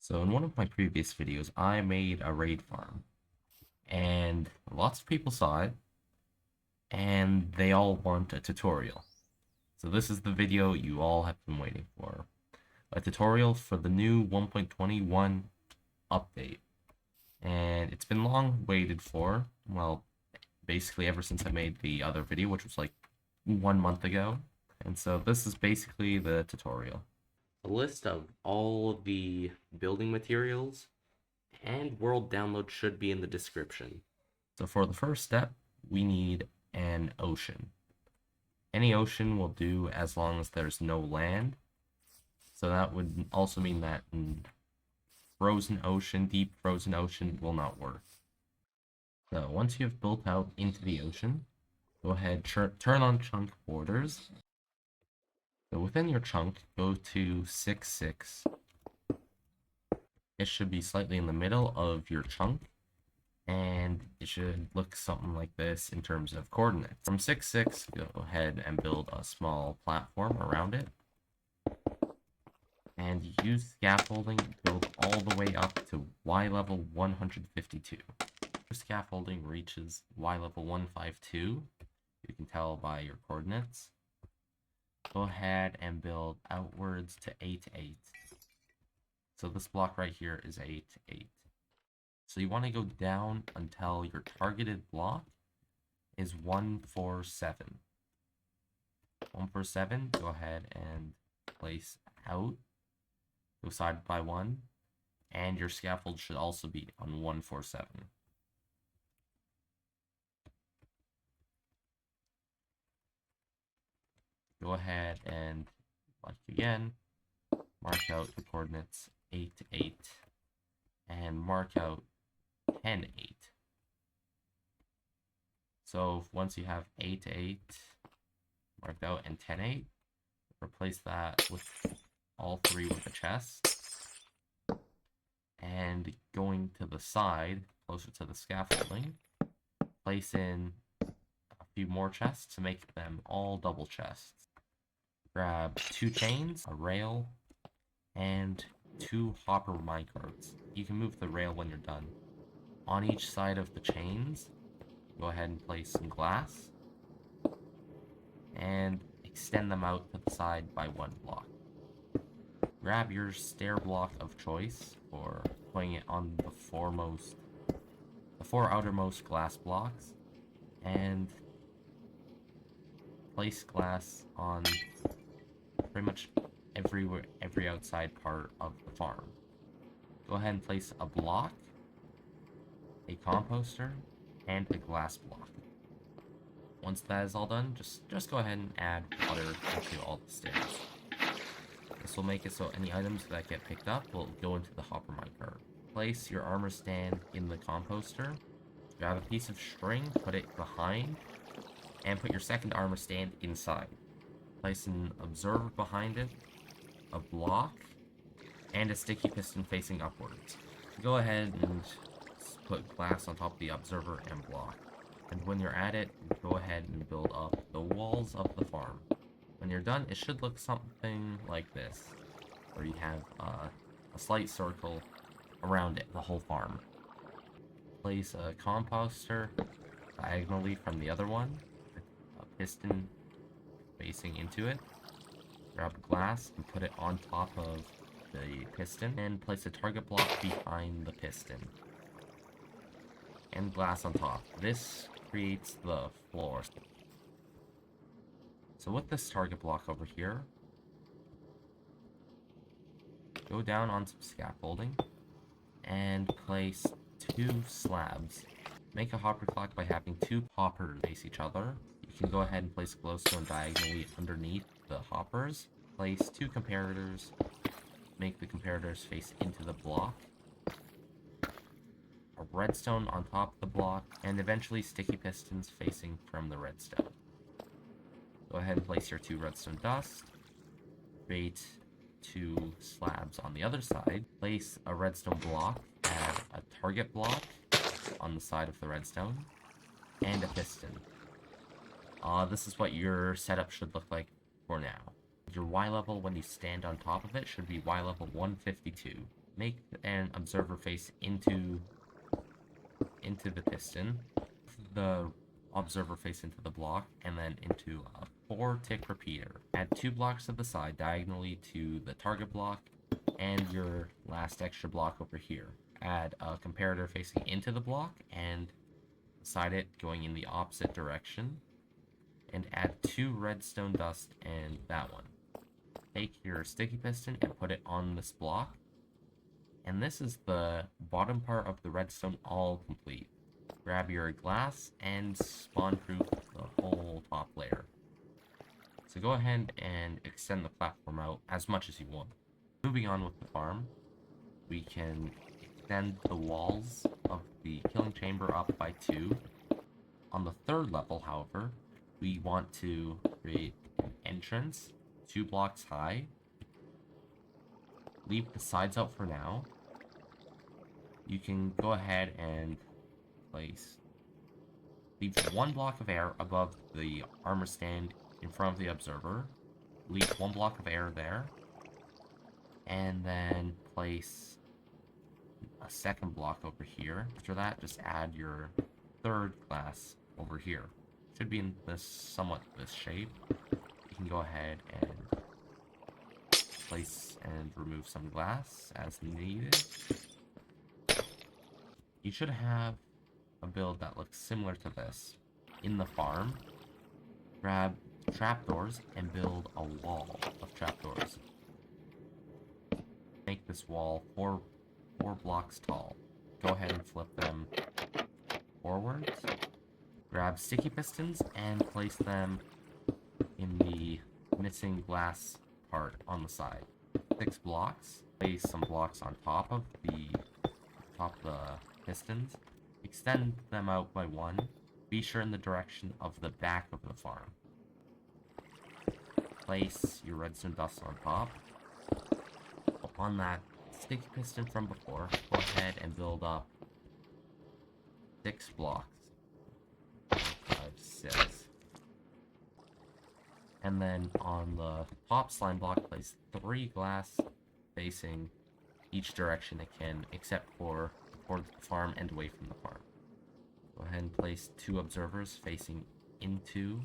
So in one of my previous videos, I made a raid farm, and lots of people saw it, and they all want a tutorial. So this is the video you all have been waiting for. A tutorial for the new 1.21 update. And it's been long waited for, well, basically ever since I made the other video, which was like 1 month ago. And so this is basically the tutorial. A list of all the building materials and world download should be in the description. So for the first step, we need an ocean. Any ocean will do as long as there's no land. So that would also mean that frozen ocean, deep frozen ocean will not work. So once you have built out into the ocean, go ahead, turn on chunk borders. So within your chunk, go to 6, 6. It should be slightly in the middle of your chunk, and it should look something like this in terms of coordinates. From 6, 6, go ahead and build a small platform around it. And use scaffolding to build all the way up to Y level 152. Your scaffolding reaches Y level 152. You can tell by your coordinates. Go ahead and build outwards to 8, 8. So this block right here is 8, 8. So you want to go down until your targeted block is 147. 147, go ahead and place out. Go side by 1. And your scaffold should also be on 147. Go ahead and, like again, mark out the coordinates 8, 8. And mark out 10, 8. So once you have 8, 8 marked out and 10, 8, replace that with all three with a chest. And going to the side, closer to the scaffolding, place in a few more chests to make them all double chests. Grab 2 chains, a rail, and 2 Hopper Minecarts. You can move the rail when you're done. On each side of the chains, go ahead and place some glass, and extend them out to the side by 1 block. Grab your stair block of choice for putting it on the 4 outermost glass blocks, and place glass on pretty much every outside part of the farm. Go ahead and place a block, a composter, and a glass block. Once that is all done, just go ahead and add water into all the stairs. This will make it so any items that get picked up will go into the Hopper Minecart. Place your armor stand in the composter. Grab a piece of string, put it behind, and put your second armor stand inside. Place an observer behind it, a block, and a sticky piston facing upwards. Go ahead and put glass on top of the observer and block. And when you're at it, go ahead and build up the walls of the farm. When you're done, it should look something like this, where you have a slight circle around it, the whole farm. Place a composter diagonally from the other one, with a piston facing into it. Grab glass and put it on top of the piston, and place a target block behind the piston. And glass on top. This creates the floor. So with this target block over here, go down on some scaffolding and place 2 slabs. Make a hopper clock by having 2 hoppers face each other. You can go ahead and place glowstone diagonally underneath the hoppers. Place 2 comparators. Make the comparators face into the block. A redstone on top of the block, and eventually sticky pistons facing from the redstone. Go ahead and place your 2 redstone dust. Create 2 slabs on the other side. Place a redstone block, add a target block on the side of the redstone, and a piston. This is what your setup should look like for now. Your Y level when you stand on top of it should be Y level 152. make an observer face into the piston, the observer face into the block, and then into a 4-tick repeater. Add 2 blocks to the side diagonally to the target block and your last extra block over here. Add a comparator facing into the block and beside it going in the opposite direction, and add 2 redstone dust and that one. Take your sticky piston and put it on this block, and this is the bottom part of the redstone all complete. Grab your glass and spawn-proof the whole top layer. So go ahead and extend the platform out as much as you want. Moving on with the farm, we can extend the walls of the killing chamber up by 2. On the 3rd level, however, we want to create an entrance 2 blocks high. Leave the sides out for now. You can go ahead and leave 1 block of air above the armor stand in front of the observer. Leave 1 block of air there. And then place a 2nd block over here. After that, just add your 3rd glass over here. Should be in somewhat this shape. You can go ahead and place and remove some glass as needed. You should have a build that looks similar to this. In the farm, grab trapdoors and build a wall of trapdoors. Make this wall 4 blocks tall. Go ahead and flip them forwards. Grab sticky pistons and place them in the missing glass part on the side. 6 blocks. Place some blocks on top of the pistons. Extend them out by 1. Be sure in the direction of the back of the farm. Place your redstone dust on top. On that sticky piston from before, go ahead and build up 6 blocks. 5, 6. And then on the top slime block, place 3 glass facing each direction it can, except for towards the farm and away from the farm. Go ahead and place 2 observers facing into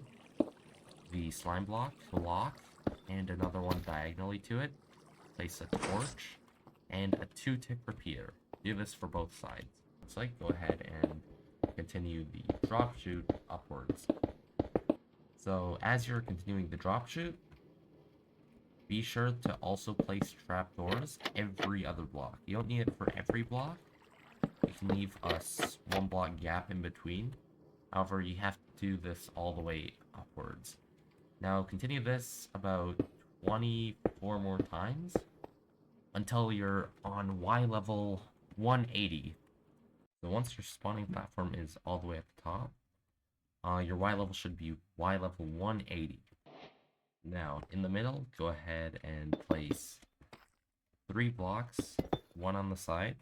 the slime block, and another one diagonally to it. Place a torch and a 2-tick repeater. Do this for both sides. Looks like go ahead and continue the drop chute upwards. So as you're continuing the drop chute, be sure to also place trapdoors every other block. You don't need it for every block. You can leave a 1 block gap in between. However, you have to do this all the way upwards. Now continue this about 24 more times until you're on Y level 180. So once your spawning platform is all the way at the top, your Y level should be Y level 180. Now, in the middle, go ahead and place 3 blocks, 1 on the side,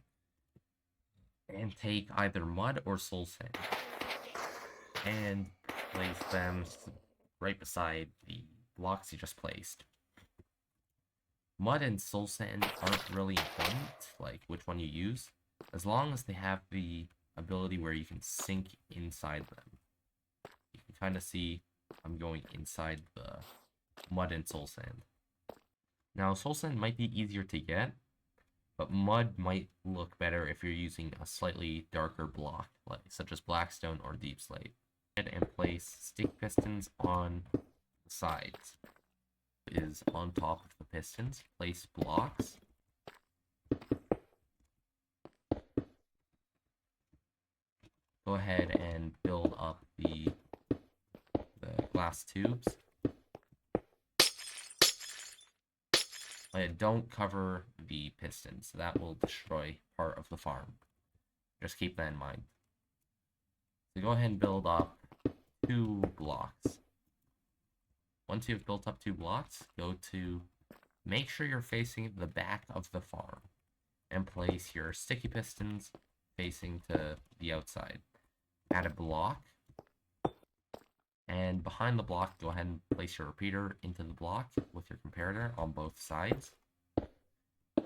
and take either mud or soul sand, and place them right beside the blocks you just placed. Mud and soul sand aren't really important, like which one you use, as long as they have the ability where you can sink inside them. You can kind of see I'm going inside the mud and soul sand. Now, soul sand might be easier to get, but mud might look better if you're using a slightly darker block, such as blackstone or deep slate. And place stick pistons on the sides. Is on top of the pistons. Place blocks. Go ahead and build up the glass tubes. Don't cover the pistons. That will destroy part of the farm. Just keep that in mind. So go ahead and build up 2 blocks. Once you've built up 2 blocks, make sure you're facing the back of the farm and place your sticky pistons facing to the outside. Add a block, and behind the block, go ahead and place your repeater into the block with your comparator on both sides.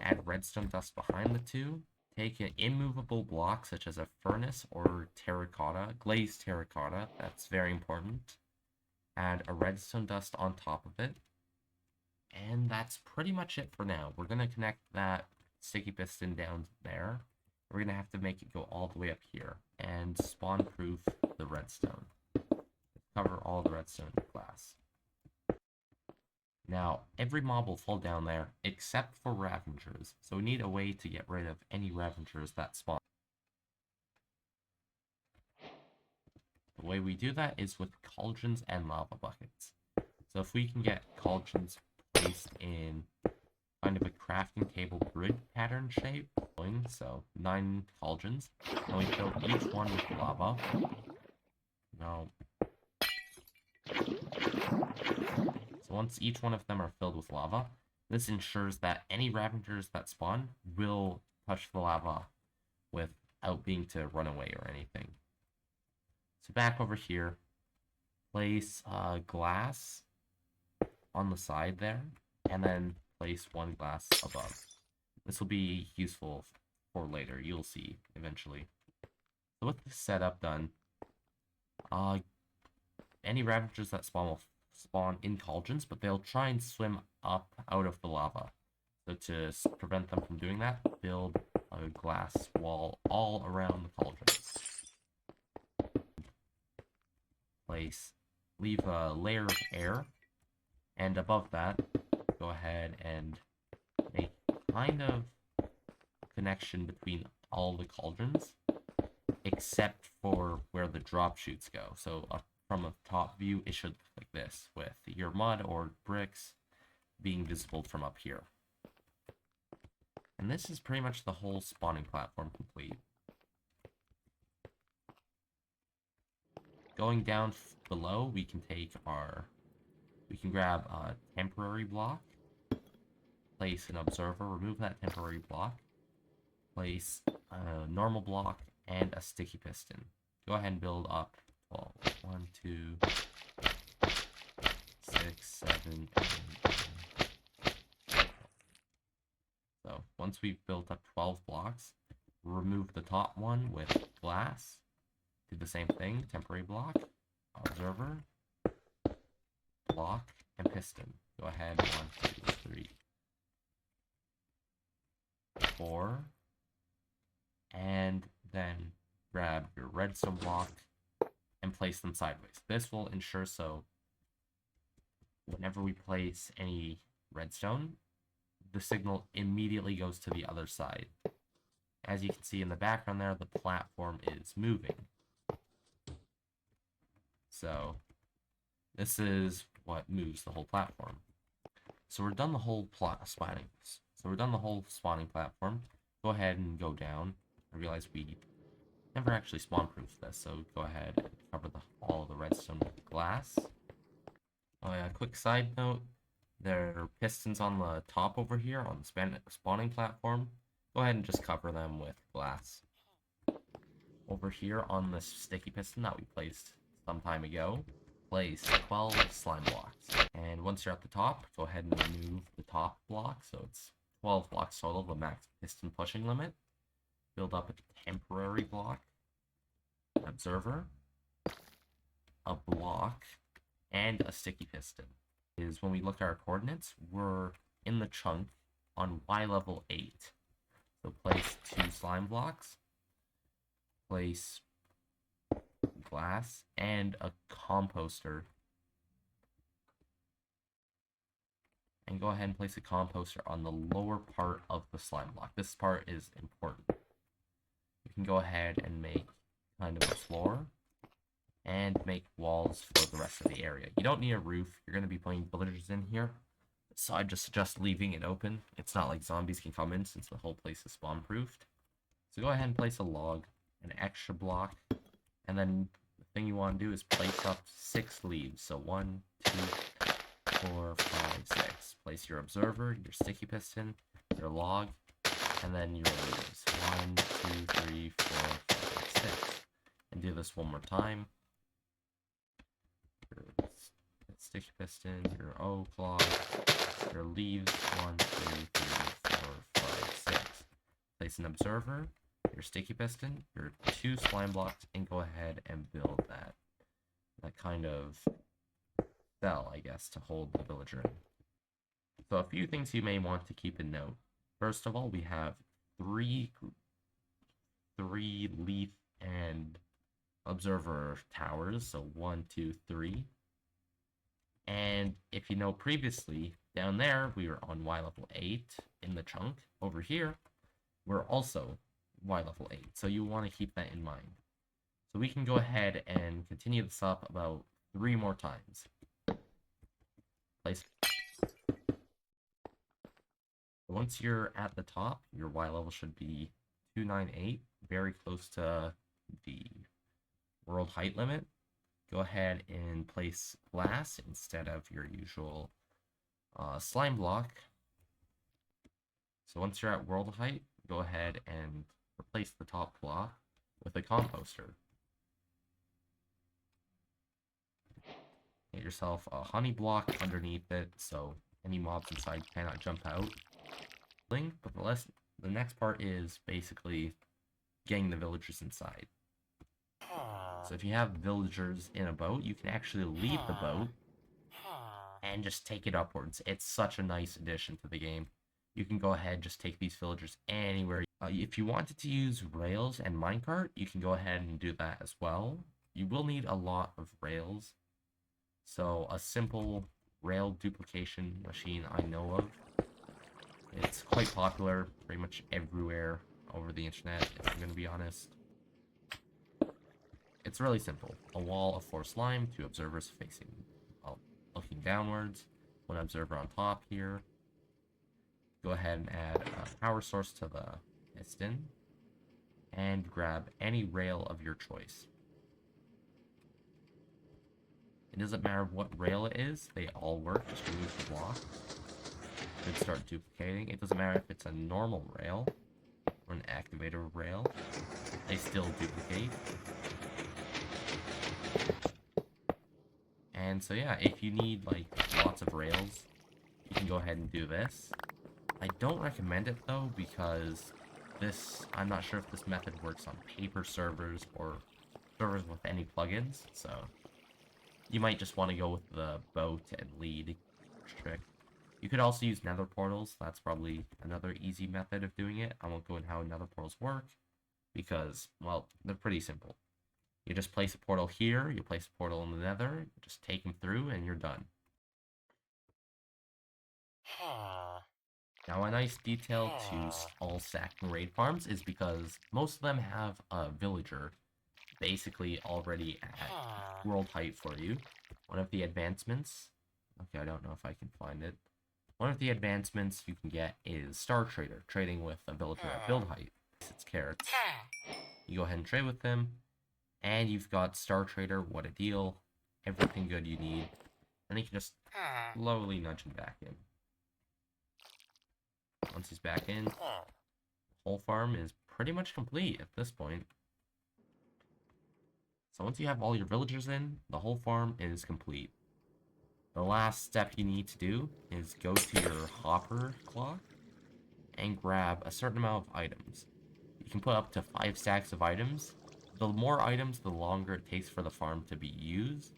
add redstone dust behind the two. Take an immovable block such as a furnace or terracotta, glazed terracotta, that's very important. Add a redstone dust on top of it. And that's pretty much it for now. We're going to connect that sticky piston down there. We're going to have to make it go all the way up here and spawn proof the redstone. Cover all the redstone glass. Now, every mob will fall down there except for Ravengers, so we need a way to get rid of any Ravengers that spawn. The way we do that is with Cauldrons and lava buckets. So if we can get Cauldrons placed in kind of a crafting table grid pattern shape, so 9 Cauldrons, and we fill each one with lava. Now, so once each one of them are filled with lava, this ensures that any Ravengers that spawn will touch the lava without being to run away or anything. So back over here, place glass on the side there, and then place 1 glass above. This will be useful for later, you'll see eventually. So with this setup done, any Ravengers that spawn will spawn in Cauldrons, but they'll try and swim up out of the lava. So to prevent them from doing that, build a glass wall all around the Cauldrons. Leave a layer of air, and above that, go ahead and make kind of connection between all the Cauldrons, except for where the drop chutes go. So from a top view, it should look like this, with your mud or bricks being visible from up here. And this is pretty much the whole spawning platform complete. Going down below, we can grab a temporary block, place an observer, remove that temporary block, place a normal block, and a sticky piston. Go ahead and build up 12. 1, 2, 6, 7, 8. So once we've built up 12 blocks, remove the top one with glass. Do the same thing, temporary block, observer, block, and piston. Go ahead, 1, 2, 3, 4, and then grab your redstone block and place them sideways. This will ensure so whenever we place any redstone, the signal immediately goes to the other side. As you can see in the background there, the platform is moving. So this is what moves the whole platform. So we're done the whole spawning platform. Go ahead and go down. I realize we never actually spawn-proofed this, so go ahead and cover all of the redstone with glass. Oh yeah, quick side note, there are pistons on the top over here on the spawning platform. Go ahead and just cover them with glass. Over here on this sticky piston that we placed some time ago, place 12 slime blocks. And once you're at the top, go ahead and remove the top block, so it's 12 blocks total, the max piston pushing limit. Build up a temporary block, an observer, a block, and a sticky piston. Is when we look at our coordinates, we're in the chunk on Y level 8. So place 2 slime blocks, place glass, and a composter. And go ahead and place a composter on the lower part of the slime block. This part is important. You can go ahead and make kind of a floor and make walls for the rest of the area. You don't need a roof. You're going to be putting villagers in here, so I just suggest leaving it open. It's not like zombies can come in since the whole place is spawn-proofed. So go ahead and place a log, an extra block, and then the thing you want to do is place up 6 leaves. So 1, 2, 4, 5, 6. Place your observer, your sticky piston, your log, and then your leaves. 1, 2, 3, 4, 5, 6. And do this one more time. Your sticky piston, your oak log, your leaves. 1, 2, 3, 4, 5, 6. Place an observer, your sticky piston, your 2 slime blocks, and go ahead and build that kind of cell, I guess, to hold the villager in. So a few things you may want to keep in note. First of all, we have three leaf and observer towers, so 1, 2, 3. And if you know previously, down there we were on Y level 8 in the chunk. Over here, we're also Y level 8, so you want to keep that in mind. So we can go ahead and continue this up about 3 more times. Place. Once you're at the top, your Y level should be 298, very close to the world height limit. Go ahead and place glass instead of your usual slime block. So once you're at world height, go ahead and replace the top block with a composter. Get yourself a honey block underneath it so any mobs inside cannot jump out. But the next part is basically getting the villagers inside. So if you have villagers in a boat, you can actually leave the boat and just take it upwards. It's such a nice addition to the game. You can go ahead, just take these villagers anywhere. If you wanted to use rails and minecart, you can go ahead and do that as well. You will need a lot of rails. So a simple rail duplication machine I know of. It's quite popular pretty much everywhere over the internet, if I'm going to be honest. It's really simple. A wall of 4 slime, 2 observers facing, looking downwards, 1 observer on top here. Go ahead and add a power source to the piston, and grab any rail of your choice. It doesn't matter what rail it is, they all work, just remove the block. Then start duplicating. It doesn't matter if it's a normal rail or an activator rail, they still duplicate. And so yeah, if you need like lots of rails, you can go ahead and do this. I don't recommend it though, because I'm not sure if this method works on paper servers or servers with any plugins, so you might just want to go with the boat and lead trick. You could also use nether portals. That's probably another easy method of doing it. I won't go into how nether portals work because, well, they're pretty simple. You just place a portal here, you place a portal in the nether, just take them through, and you're done. Now, a nice detail to all stacking raid farms is because most of them have a villager basically already at world height for you. One of the advancements, okay, I don't know if I can find it. One of the advancements you can get is Star Trader, trading with a villager at build height. It's carrots. You go ahead and trade with them, and you've got Star Trader, what a deal, everything good you need. And you can just slowly nudge him back in. Once he's back in, the whole farm is pretty much complete at this point. So once you have all your villagers in, the whole farm is complete. The last step you need to do is go to your hopper clock and grab a certain amount of items. You can put up to 5 stacks of items. The more items, the longer it takes for the farm to be used.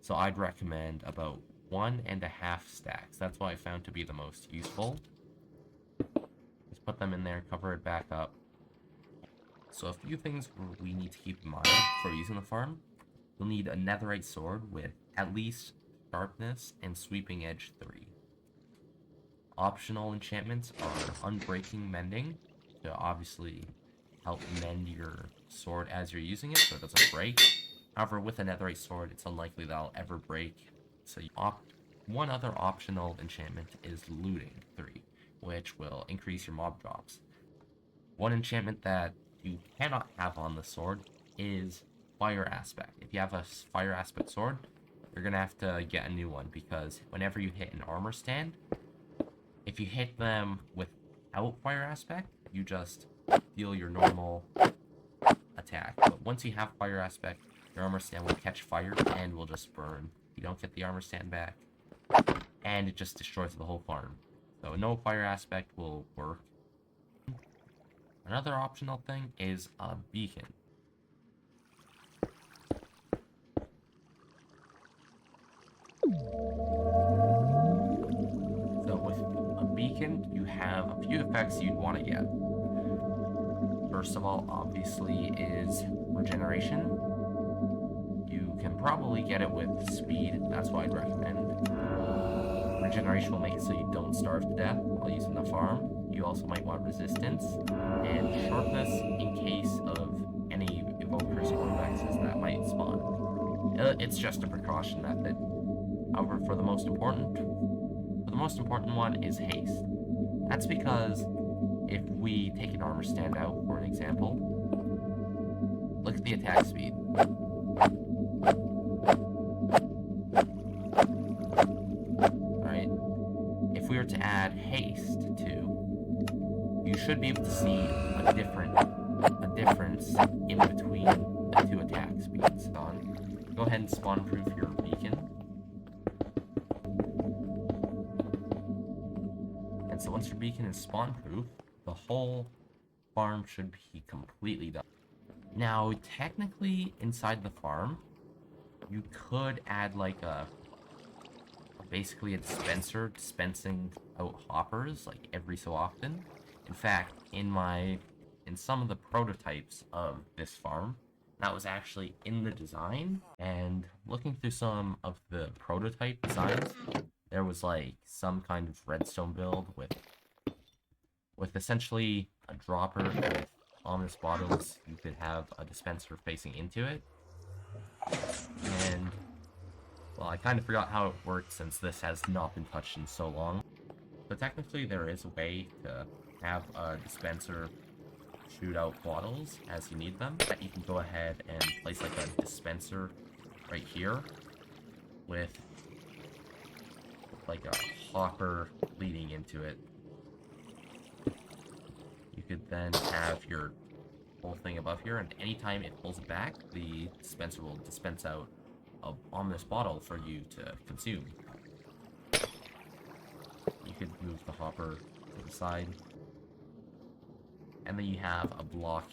So I'd recommend about 1.5 stacks. That's what I found to be the most useful. Just put them in there, cover it back up. So a few things we need to keep in mind for using the farm. You'll need a netherite sword with at least sharpness and sweeping edge 3. Optional enchantments are unbreaking mending to obviously help mend your sword as you're using it so it doesn't break. However, with a netherite sword, it's unlikely that'll ever break. So one other optional enchantment is looting 3, which will increase your mob drops. One enchantment that you cannot have on the sword is fire aspect. If you have a fire aspect sword, you're gonna have to get a new one, because whenever you hit an armor stand, if you hit them without fire aspect, you just deal your normal attack. But once you have fire aspect, your armor stand will catch fire and will just burn. You don't get the armor stand back, and it just destroys the whole farm. So no fire aspect will work. Another optional thing is a beacon. So with a beacon, you have a few effects you'd want to get. First of all, obviously, is regeneration. You can probably get it with speed, that's what I'd recommend. Regeneration will make it so you don't starve to death while using the farm. You also might want resistance and sharpness in case of any evokers or vexes that might spawn. It's just a precaution method. However, for the most important one is haste. That's because if we take an armor stand out, for an example, look at the attack speed. Alright, if we were to add haste to, you should be able to see a difference in between the two attack speeds. Go ahead and spawn proof your beacon. And so once your beacon is spawn proof, the whole farm should be completely done. Now, technically, inside the farm, you could add like basically a dispenser dispensing out hoppers like every so often. In fact, in some of the prototypes of this farm, that was actually in the design, and looking through some of the prototype designs, there was like some kind of redstone build with essentially a dropper with ominous bottles. You could have a dispenser facing into it. And well, I kind of forgot how it worked since this has not been touched in so long. But technically there is a way to have a dispenser shoot out bottles as you need them. That you can go ahead and place like a dispenser right here with like a hopper leading into it. You could then have your whole thing above here, and anytime it pulls it back, the dispenser will dispense out an ominous bottle for you to consume. You could move the hopper to the side. And then you have a block.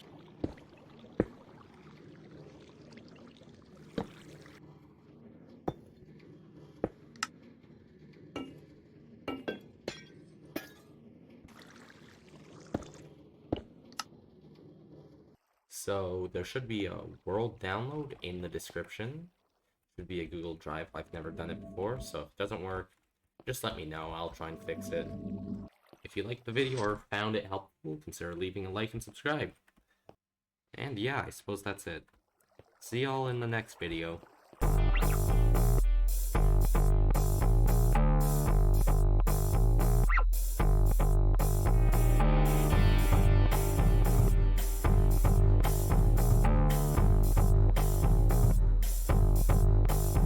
So there should be a world download in the description. Should be a Google Drive. I've never done it before, so if it doesn't work, just let me know. I'll try and fix it. If you liked the video or found it helpful, consider leaving a like and subscribe. And yeah, I suppose that's it. See y'all in the next video.